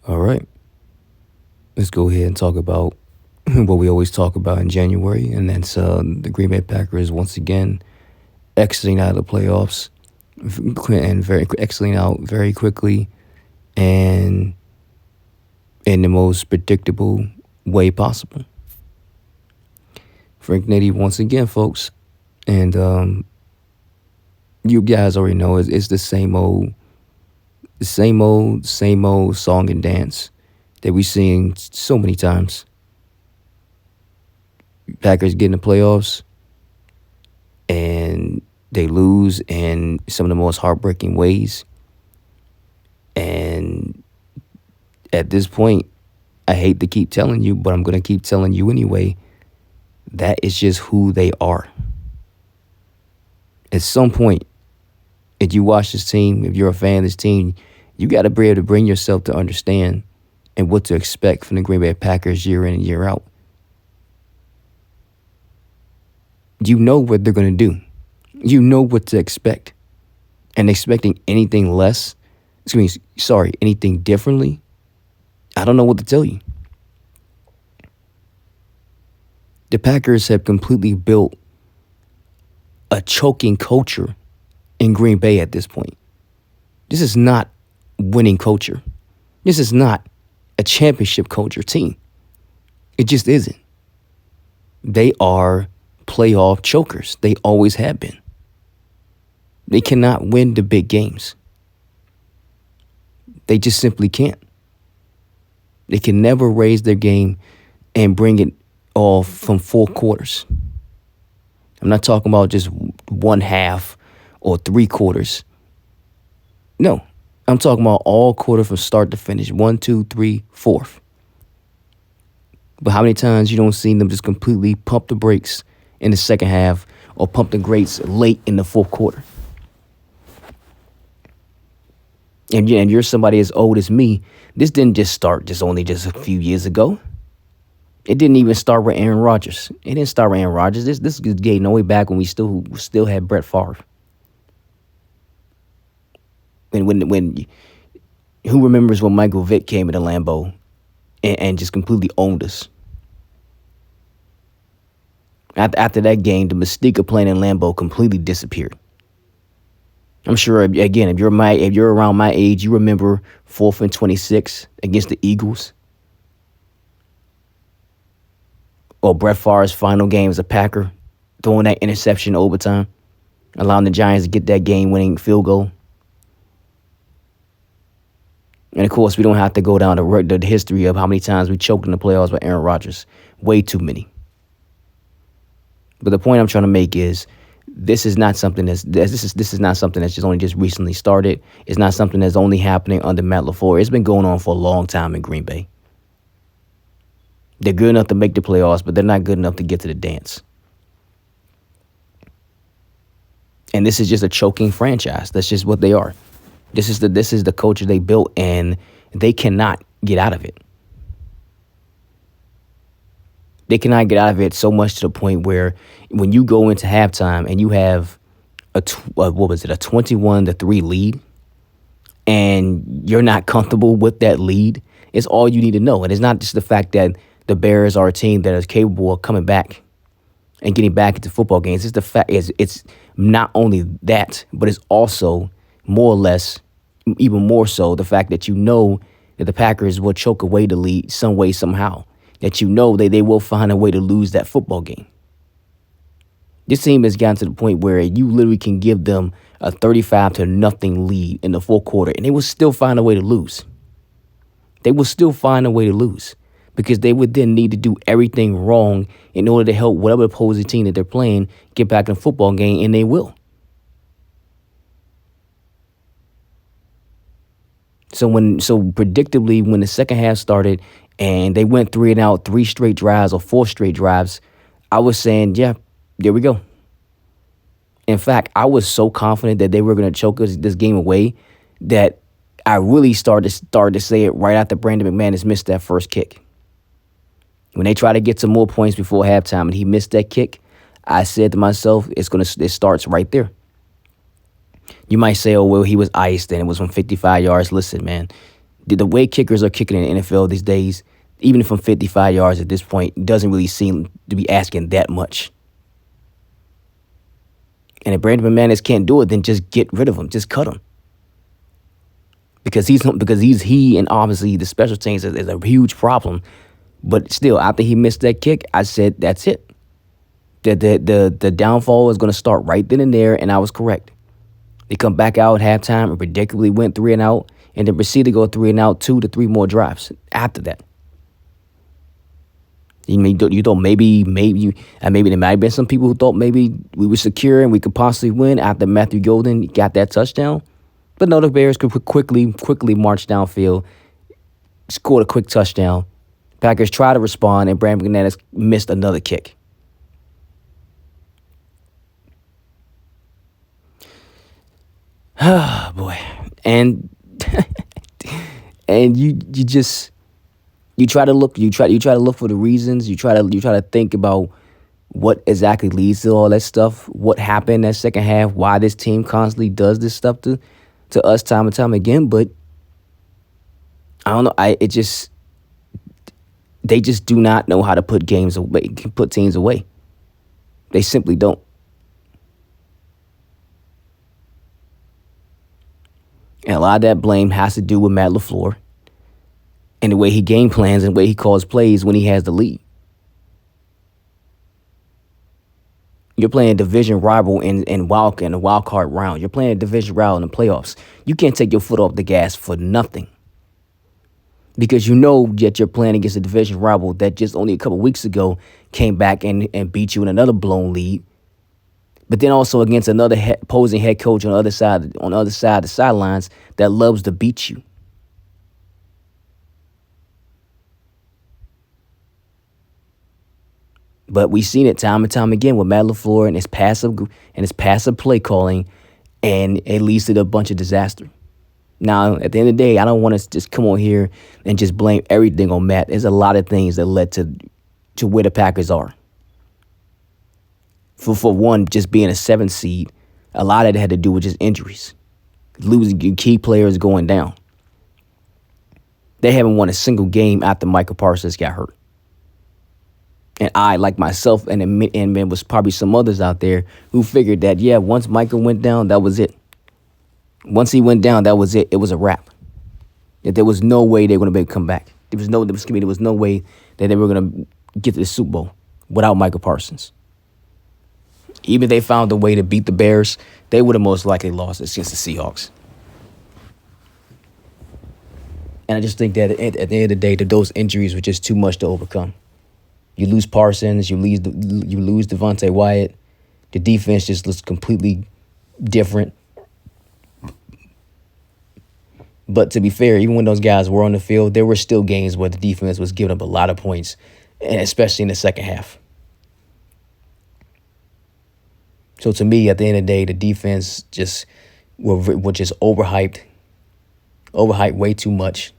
All right, let's go ahead and talk about what we always talk about in January, and that's the Green Bay Packers once again exiting out of the playoffs and very exiting out very quickly and in the most predictable way possible. Frank Nitty once again, folks, and you guys already know it's same old song and dance that we sing so many times. Packers get in the playoffs and they lose in some of the most heartbreaking ways. And at this point, I hate to keep telling you, but I'm going to keep telling you anyway. That is just who they are. At some point, if you watch this team, if you're a fan of this team, you got to be able to bring yourself to understand and what to expect from the Green Bay Packers year in and year out. You know what they're going to do. You know what to expect. And expecting anything less, anything differently, I don't know what to tell you. The Packers have completely built a choking culture in Green Bay at this point. This is not winning culture. This is not a championship culture team. It just isn't. They are playoff chokers. They always have been. They cannot win the big games. They just simply can't. They can never raise their game and bring it all from 4 quarters. I'm not talking about just one half or 3 quarters. No, I'm talking about all quarter from start to finish. 1, 2, 3, fourth. But how many times you don't see them just completely pump the brakes in the second half or pump the brakes late in the fourth quarter? And you're somebody as old as me. This didn't just start only a few years ago. It didn't even start with Aaron Rodgers. It didn't start with Aaron Rodgers. This is getting all the way back when we still had Brett Favre. And when who remembers when Michael Vick came into Lambeau and just completely owned us? After that game, the mystique of playing in Lambeau completely disappeared. I'm sure, again, if you're around my age, you remember 4th and 26 against the Eagles. Or Brett Favre's final game as a Packer, throwing that interception in overtime, allowing the Giants to get that game-winning field goal. And, of course, we don't have to go down the history of how many times we choked in the playoffs with Aaron Rodgers. Way too many. But the point I'm trying to make is this is not something that's just recently started. It's not something that's only happening under Matt LaFleur. It's been going on for a long time in Green Bay. They're good enough to make the playoffs, but they're not good enough to get to the dance. And this is just a choking franchise. That's just what they are. This is the culture they built, and they cannot get out of it. They cannot get out of it so much to the point where when you go into halftime and you have a 21-3 lead, and you're not comfortable with that lead, it's all you need to know. And it's not just the fact that the Bears are a team that is capable of coming back and getting back into football games. It's the fact it's not only that, but it's also more or less, even more so, the fact that you know that the Packers will choke away the lead some way, somehow. That you know they will find a way to lose that football game. This team has gotten to the point where you literally can give them a 35-0 lead in the fourth quarter, and they will still find a way to lose. They will still find a way to lose because they would then need to do everything wrong in order to help whatever opposing team that they're playing get back in the football game, and they will. So predictably, when the second half started and they went 3 and out, 3 straight drives or 4 straight drives, I was saying, yeah, there we go. In fact, I was so confident that they were going to choke this game away that I really started to say it right after Brandon McManus missed that first kick. When they tried to get some more points before halftime and he missed that kick, I said to myself, it starts right there. You might say, oh, well, he was iced and it was from 55 yards. Listen, man, The way kickers are kicking in the NFL these days, even from 55 yards at this point, doesn't really seem to be asking that much. And if Brandon McManus can't do it, then just get rid of him. Just cut him. Because he and obviously the special teams is a huge problem. But still, after he missed that kick, I said that's it. The downfall is going to start right then and there, and I was correct. They come back out at halftime and predictably went 3-and-out, and then proceeded to go 3-and-out 2 to 3 more drives after that. You thought maybe there might have been some people who thought maybe we were secure and we could possibly win after Matthew Golden got that touchdown. But no, the Bears could quickly march downfield, scored a quick touchdown. Packers tried to respond, and Brandon McManus missed another kick. Ah, boy. And and you try to look for the reasons. You try to think about what exactly leads to all that stuff. What happened that second half? Why this team constantly does this stuff to us time and time again? But I don't know. They just do not know how to put teams away. They simply don't. And a lot of that blame has to do with Matt LaFleur and the way he game plans and the way he calls plays when he has the lead. You're playing a division rival in a wild card round. You're playing a division rival in the playoffs. You can't take your foot off the gas for nothing. Because you know that you're playing against a division rival that just only a couple weeks ago came back and beat you in another blown lead. But then also against another opposing head coach on the other side of the sidelines that loves to beat you. But we've seen it time and time again with Matt LaFleur and his passive play calling, and it leads to a bunch of disaster. Now, at the end of the day, I don't want to just come on here and just blame everything on Matt. There's a lot of things that led to where the Packers are. For one, just being a 7th seed, a lot of it had to do with just injuries. Losing key players going down. They haven't won a single game after Michael Parsons got hurt. And I, like myself, and there was probably some others out there who figured that, yeah, once Michael went down, that was it. Once he went down, that was it. It was a wrap. That there was no way they were going to be able to come back. There was no way that they were going to get to the Super Bowl without Michael Parsons. Even if they found a way to beat the Bears, they would have most likely lost against the Seahawks. And I just think that at the end of the day, that those injuries were just too much to overcome. You lose Parsons, you lose Devontae Wyatt. The defense just looks completely different. But to be fair, even when those guys were on the field, there were still games where the defense was giving up a lot of points, and especially in the second half. So to me, at the end of the day, the defense just were just overhyped way too much.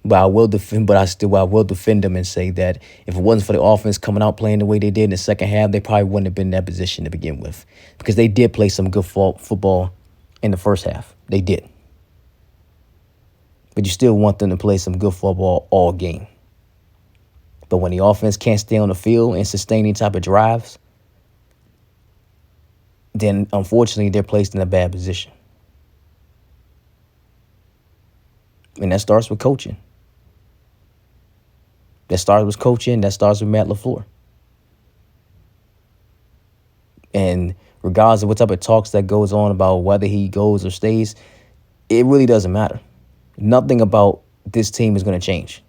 But I will defend them and say that if it wasn't for the offense coming out playing the way they did in the second half, they probably wouldn't have been in that position to begin with, because they did play some good football in the first half. They did. But you still want them to play some good football all game. But when the offense can't stay on the field and sustain any type of drives, then unfortunately they're placed in a bad position. And that starts with coaching. That starts with Matt LaFleur. And regardless of what type of talks that goes on about whether he goes or stays, it really doesn't matter. Nothing about this team is going to change.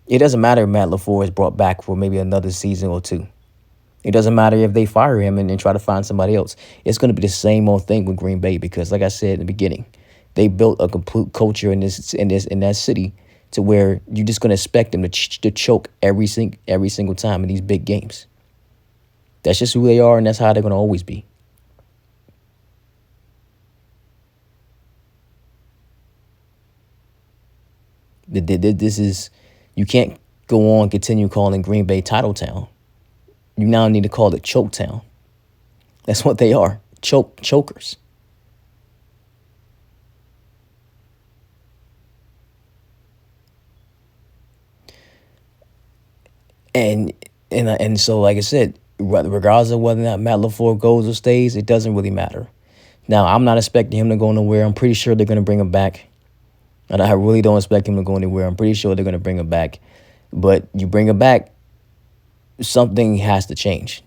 It doesn't matter if Matt LaFleur is brought back for maybe another season or two. It doesn't matter if they fire him and then try to find somebody else. It's going to be the same old thing with Green Bay, because, like I said in the beginning, they built a complete culture in that city to where you're just going to expect them to choke every single time in these big games. That's just who they are, and that's how they're going to always be. This is, you can't go on continue calling Green Bay Title Town. You now need to call it Choke Town. That's what they are, chokers. And and so, like I said, regardless of whether or not Matt LaFleur goes or stays, it doesn't really matter. Now, I'm not expecting him to go nowhere. I'm pretty sure they're going to bring him back. And I really don't expect him to go anywhere. I'm pretty sure they're going to bring him back. But you bring him back, something has to change.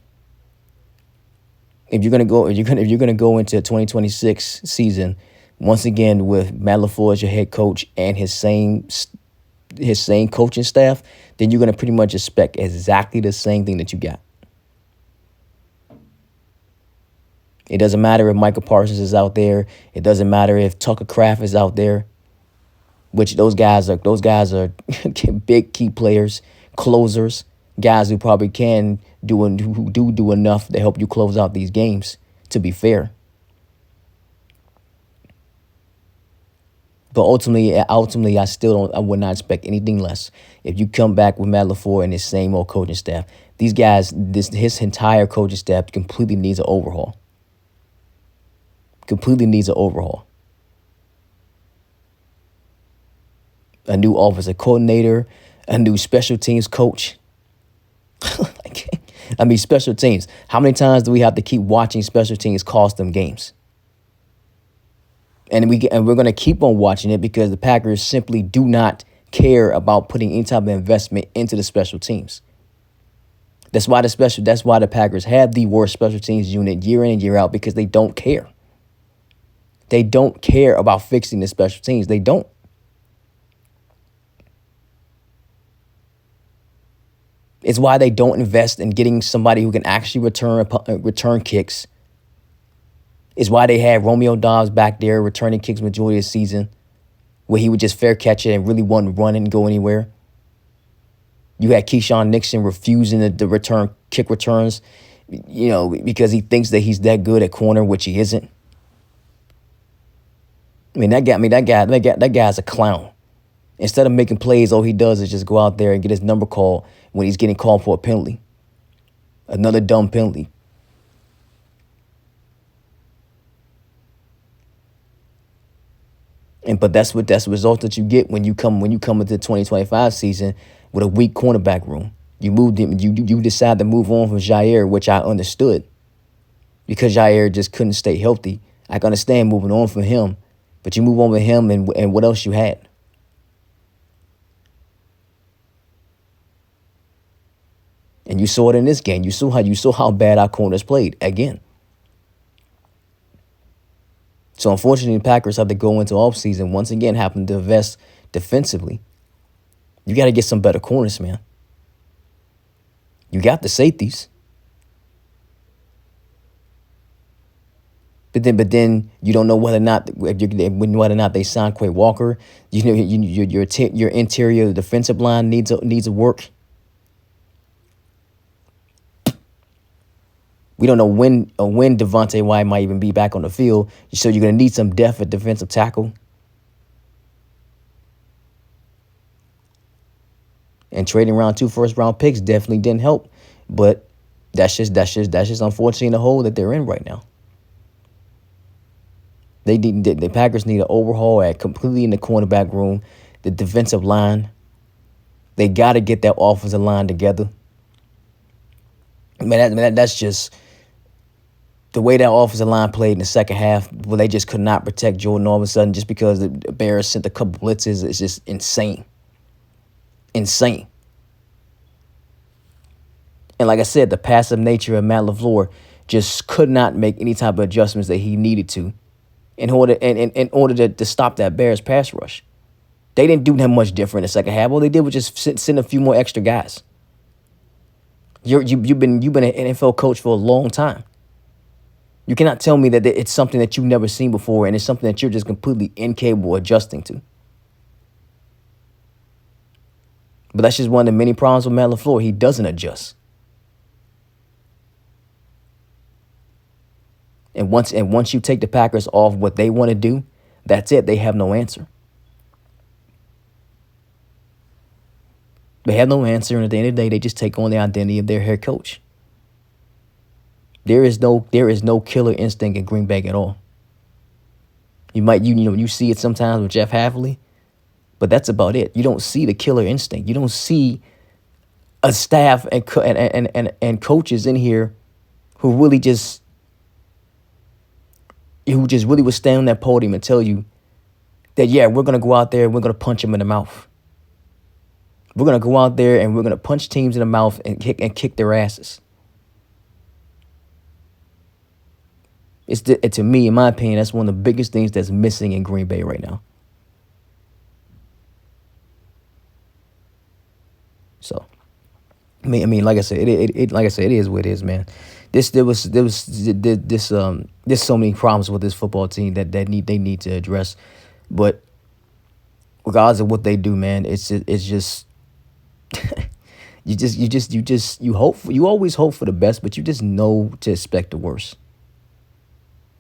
If you're gonna go into 2026 season once again with Matt LaFleur as your head coach and his same coaching staff, then you're gonna pretty much expect exactly the same thing that you got. It doesn't matter if Michael Parsons is out there. It doesn't matter if Tucker Kraft is out there, which those guys are big key players, closers, guys who probably can do enough to help you close out these games, to be fair. But ultimately, I would not expect anything less. If you come back with Matt LaFleur and his same old coaching staff, these guys, his entire coaching staff completely needs an overhaul. Completely needs an overhaul. A new offensive coordinator, a new special teams coach. I mean, special teams. How many times do we have to keep watching special teams cost them games? And we're going to keep on watching it because the Packers simply do not care about putting any type of investment into the special teams. That's why the Packers have the worst special teams unit year in and year out, because they don't care. They don't care about fixing the special teams. They don't. It's why they don't invest in getting somebody who can actually return kicks. It's why they had Romeo Doubs back there returning kicks majority of the season, where he would just fair catch it and really wouldn't run and go anywhere. You had Keyshawn Nixon refusing the kick returns, because he thinks that he's that good at corner, which he isn't. That guy's a clown. Instead of making plays, all he does is just go out there and get his number called when he's getting called for a penalty. Another dumb penalty. But that's the result that you get when you come into the 2025 season with a weak cornerback room. You decide to move on from Jaire, which I understood, because Jaire just couldn't stay healthy. I can understand moving on from him, but you move on with him and what else you had? And you saw it in this game. You saw how bad our corners played again. So unfortunately, the Packers have to go into offseason once again, having to invest defensively. You got to get some better corners, man. You got the safeties. But then you don't know whether or not they sign Quay Walker. Your interior defensive line needs a work. We don't know when Devontae White might even be back on the field, so you're going to need some depth at defensive tackle. And trading around 2 first-round picks definitely didn't help, but that's just unfortunately the hole that they're in right now. The Packers need an overhaul completely in the cornerback room, the defensive line. They got to get that offensive line together. That's just the way that offensive line played in the second half, where they just could not protect Jordan all of a sudden just because the Bears sent a couple blitzes. It's just insane. Insane. And like I said, the passive nature of Matt LaFleur just could not make any type of adjustments that he needed to in order to stop that Bears pass rush. They didn't do that much different in the second half. All they did was just send a few more extra guys. You've been an NFL coach for a long time. You cannot tell me that it's something that you've never seen before and it's something that you're just completely incapable of adjusting to. But that's just one of the many problems with Matt LaFleur. He doesn't adjust. And once you take the Packers off what they want to do, that's it. They have no answer. They have no answer, and at the end of the day, they just take on the identity of their head coach. There is no killer instinct in Green Bay at all. You see it sometimes with Jeff Hafley, but that's about it. You don't see the killer instinct. You don't see a staff and coaches in here who just really would stand on that podium and tell you that, yeah, we're going to go out there and we're going to punch them in the mouth. We're going to go out there and we're going to punch teams in the mouth and kick their asses. To me, in my opinion, that's one of the biggest things that's missing in Green Bay right now. So, like I said, it is what it is, man. There's so many problems with this football team that they need to address, but regardless of what they do, man, it's just you always hope for the best, but you just know to expect the worst.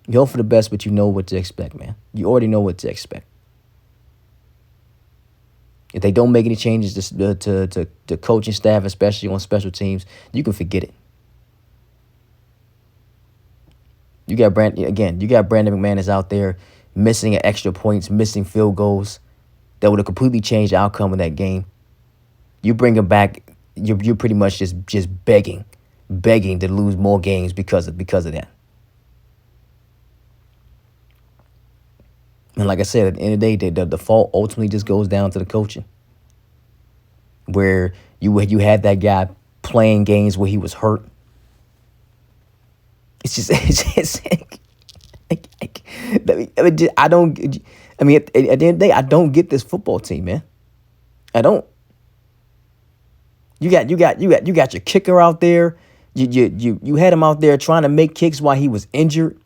You hope for the best, but you know what to expect, man. You already know what to expect. If they don't make any changes to coaching staff, especially on special teams, you can forget it. You got Brandon McManus out there missing extra points, missing field goals that would have completely changed the outcome of that game. You bring him back, you're pretty much just begging to lose more games because of that. And like I said, at the end of the day, the fault ultimately just goes down to the coaching. Where you had that guy playing games where he was hurt. It's just I don't. I mean, at the end of the day, I don't get this football team, man. I don't. You got your kicker out there. You had him out there trying to make kicks while he was injured.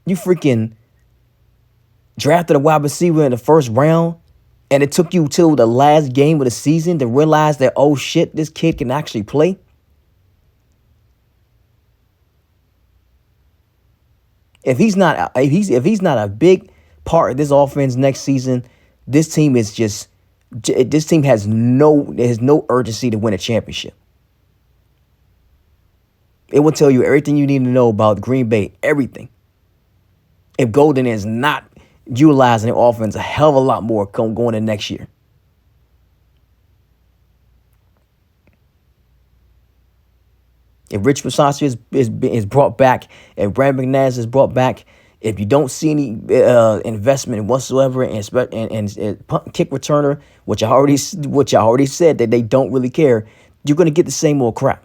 You freaking drafted a wide receiver in the first round, and it took you till the last game of the season to realize that, oh shit, this kid can actually play. If he's not a big part of this offense next season, this team has no urgency to win a championship. It will tell you everything you need to know about Green Bay, everything. If Golden is not utilizing the offense a hell of a lot more going into next year. If Rich Bisaccia is brought back, if Brandon McManus is brought back, if you don't see any investment whatsoever in kick returner, which I already said that they don't really care, you're going to get the same old crap.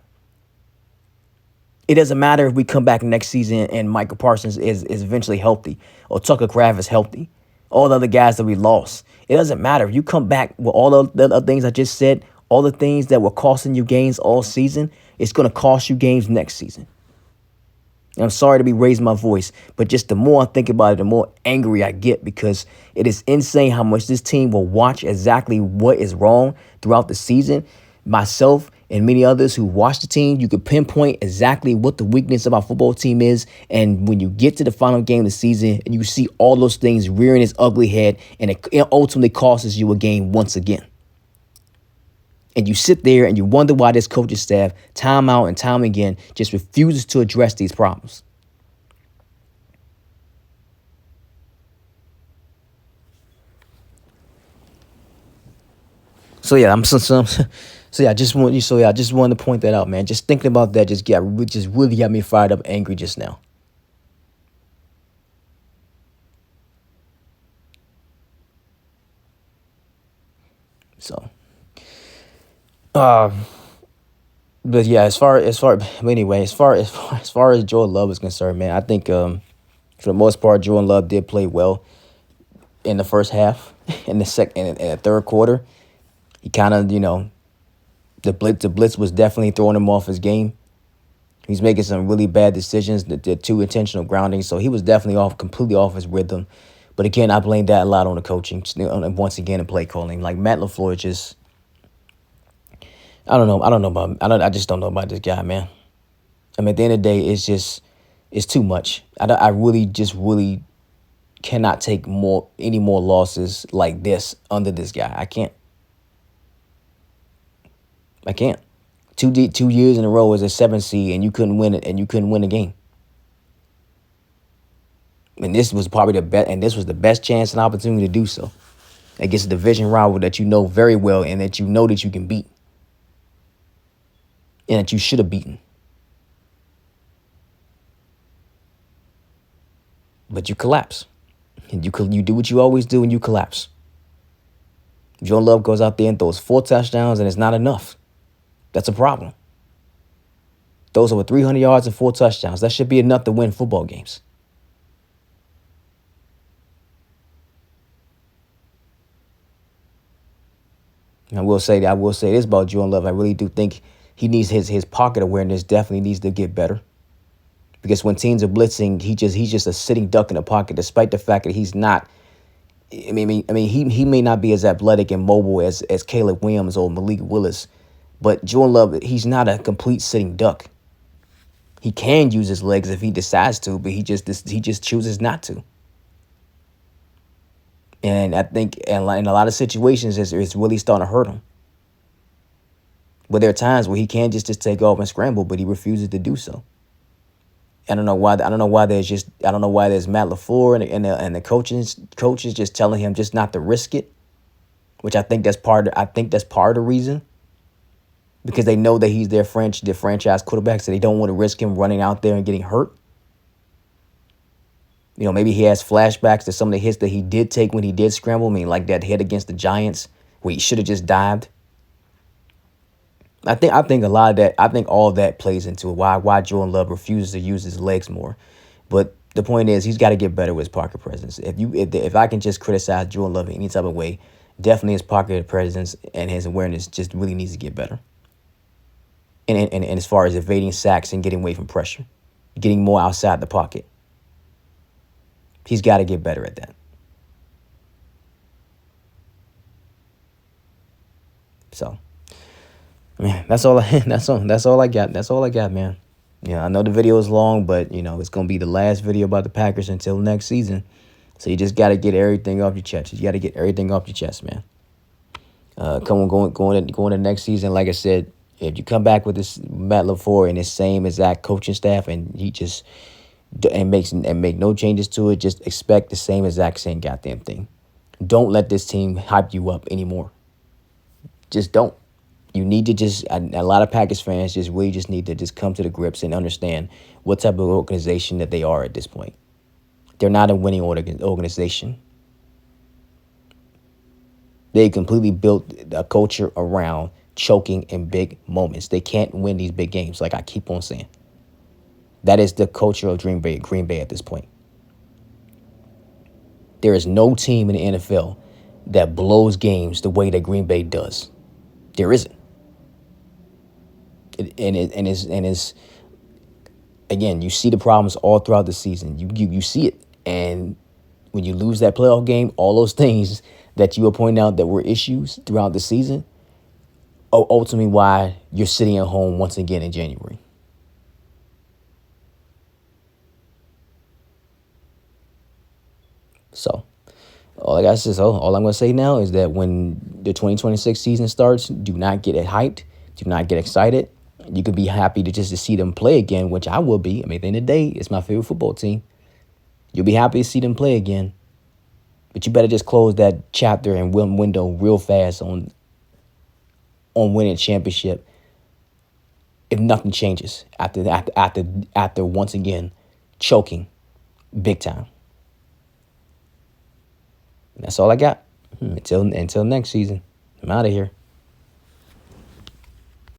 It doesn't matter if we come back next season and Michael Parsons is eventually healthy or Tucker Kraft is healthy. All the other guys that we lost. It doesn't matter. If you come back with all the other things I just said, all the things that were costing you games all season, it's going to cost you games next season. And I'm sorry to be raising my voice, but just the more I think about it, the more angry I get, because it is insane how much this team will watch exactly what is wrong throughout the season. Myself and many others who watch the team, you could pinpoint exactly what the weakness of our football team is. And when you get to the final game of the season and you see all those things rearing its ugly head, and it ultimately costs you a game once again. And you sit there and you wonder why this coaching staff, time out and time again, just refuses to address these problems. So yeah, I just wanted to point that out, man. Just thinking about that just really got me fired up, angry just now. So, but yeah, as far as Joel Love is concerned, man, I think for the most part, Joel Love did play well in the first half. In the third quarter, he kind of, the blitz was definitely throwing him off his game. He's making some really bad decisions, the two intentional groundings, so he was definitely completely off his rhythm. But again, I blame that a lot on the coaching, once again, and play calling. Like Matt LaFleur just, I just don't know about this guy, man. I mean, at the end of the day, it's too much. I really cannot take any more losses like this under this guy. I can't. 2 years in a row as a 7 seed, and you couldn't win it, and you couldn't win a game. And this was probably the best, and this was the best chance and opportunity to do so. against a division rival that you know very well and that you know that you can beat and that you should have beaten. But you collapse. And you do what you always do and you collapse. Jordan Love goes out there and throws 4 touchdowns and it's not enough. That's a problem. Those over 300 yards and 4 touchdowns. That should be enough to win football games. And I will say this about Jordan Love. I really do think he needs his pocket awareness definitely needs to get better. Because when teams are blitzing, he's just a sitting duck in the pocket, despite the fact that he's not. I mean, he may not be as athletic and mobile as Caleb Williams or Malik Willis, but Jordan Love, he's not a complete sitting duck. He can use his legs if he decides to, but he just chooses not to. And I think in a lot of situations, it's really starting to hurt him. But there are times where he can just take off and scramble, but he refuses to do so. I don't know why. I don't know why there's Matt LaFleur and the coaches just telling him just not to risk it, which I think that's part of the reason. Because they know that he's their franchise quarterback, so they don't want to risk him running out there and getting hurt. You know, maybe he has flashbacks to some of the hits that he did take when he did scramble. I mean, like that hit against the Giants where he should have just dived. I think a lot of that. I think all of that plays into why Jordan Love refuses to use his legs more. But the point is, he's got to get better with his pocket presence. If I can just criticize Jordan Love in any type of way, definitely his pocket presence and his awareness just really needs to get better. And as far as evading sacks and getting away from pressure, getting more outside the pocket, he's got to get better at that. So, man, that's all I got. That's all I got, man. Yeah, I know the video is long, but it's gonna be the last video about the Packers until next season. So you just got to get everything off your chest. You got to get everything off your chest, man. Going to next season, like I said. If you come back with this Matt LaFleur and his same exact coaching staff, and he just make no changes to it, just expect the same goddamn thing. Don't let this team hype you up anymore. Just don't. You need to a lot of Packers fans really need to just come to the grips and understand what type of organization that they are at this point. They're not a winning organization. They completely built a culture around choking in big moments. They can't win these big games, like I keep on saying. That is the culture of Green Bay at this point. There is no team in the NFL that blows games the way that Green Bay does. There isn't. It's again, you see the problems all throughout the season. You see it, and when you lose that playoff game, all those things that you were pointing out that were issues throughout the season, ultimately why you're sitting at home once again in January. So, all I'm going to say now is that when the 2026 season starts, do not get hyped. Do not get excited. You could be happy to see them play again, which I will be. I mean, at the end of the day, it's my favorite football team. You'll be happy to see them play again. But you better just close that chapter and window real fast on winning a championship if nothing changes after once again choking big time. That's all I got. Until next season. I'm out of here.